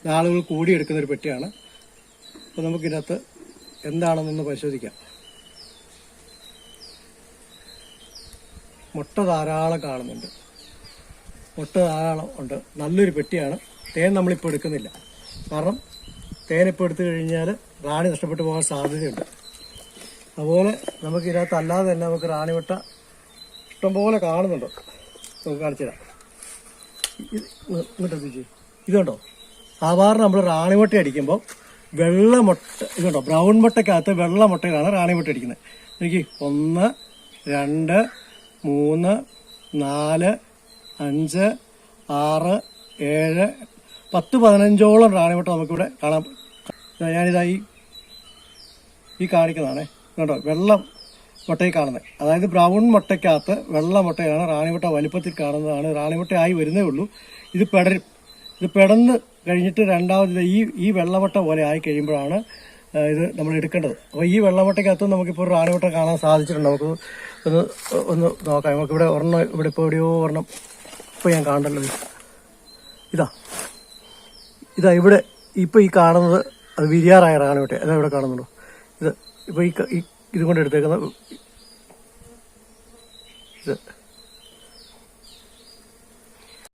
നാളുകൾ കൂടിയെടുക്കുന്നൊരു പെട്ടിയാണ്. അപ്പോൾ നമുക്കിതിനകത്ത് എന്താണെന്നൊന്ന് പരിശോധിക്കാം. മുട്ട ധാരാളം കാണുന്നുണ്ട്, മുട്ട ധാരാളം ഉണ്ട്. നല്ലൊരു പെട്ടിയാണ്. തേൻ നമ്മളിപ്പോൾ എടുക്കുന്നില്ല, കാരണം തേൻ ഇപ്പോൾ എടുത്തു കഴിഞ്ഞാൽ റാണി നഷ്ടപ്പെട്ടു പോകാൻ സാധ്യതയുണ്ട്. അതുപോലെ നമുക്ക് ഇതിനകത്ത് അല്ലാതെ തന്നെ നമുക്ക് റാണിമുട്ട ഇഷ്ടംപോലെ കാണുന്നുണ്ട്. നമുക്ക് കാണിച്ചു തരാം. ഇങ്ങോട്ട് എത്തിച്ച് ഇതുണ്ടോ, സാധാരണ നമ്മൾ റാണിമുട്ട അടിക്കുമ്പോൾ വെള്ള മുട്ട, ഇതുണ്ടോ ബ്രൗൺ മുട്ടയ്ക്കകത്ത് വെള്ള മുട്ടയിലാണ് റാണിമുട്ട അടിക്കുന്നത്. എനിക്ക് 1 2 3 4 5 6 7 10 15ഓളം റാണിമുട്ട നമുക്കിവിടെ കാണാം. ഞാനിതായി ഈ കാണിക്കുന്നതാണേ, കേട്ടോ വെള്ള മുട്ടയിൽ കാണുന്നത്. അതായത് ബ്രൗൺ മുട്ടയ്ക്കകത്ത് വെള്ള മുട്ടയാണ് റാണിമുട്ട വലിപ്പത്തിൽ കാണുന്നതാണ്. റാണിമുട്ട ആയി വരുന്നേ ഉള്ളൂ. ഇത് പെടരും. ഇത് പെടന്ന് കഴിഞ്ഞിട്ട് രണ്ടാമത് ഈ വെള്ളമുട്ട പോലെ ആയി കഴിയുമ്പോഴാണ് ഇത് നമ്മൾ എടുക്കേണ്ടത്. അപ്പോൾ ഈ വെള്ളമുട്ടയ്ക്കകത്ത് നമുക്കിപ്പോൾ റാണിമുട്ട കാണാൻ സാധിച്ചിട്ടുണ്ട്. നമുക്ക് ഒന്ന് നോക്കാം. നമുക്കിവിടെ ഒരെണ്ണം, ഇവിടെ ഇപ്പോൾ എവിടെയോ ഒരെണ്ണം ഇപ്പോൾ ഞാൻ കാണണ്ടല്ലോ. ഇതാ ഇവിടെ ഇപ്പോൾ ഈ കാണുന്നത് അത് വിരിയാറായ റാണിമുട്ട. അതാ ഇവിടെ കാണുന്നുണ്ടോ? ഇത് ഇപ്പോൾ ഈ ഇതുകൊണ്ട് എടുത്തേക്കുന്നത് ഇത്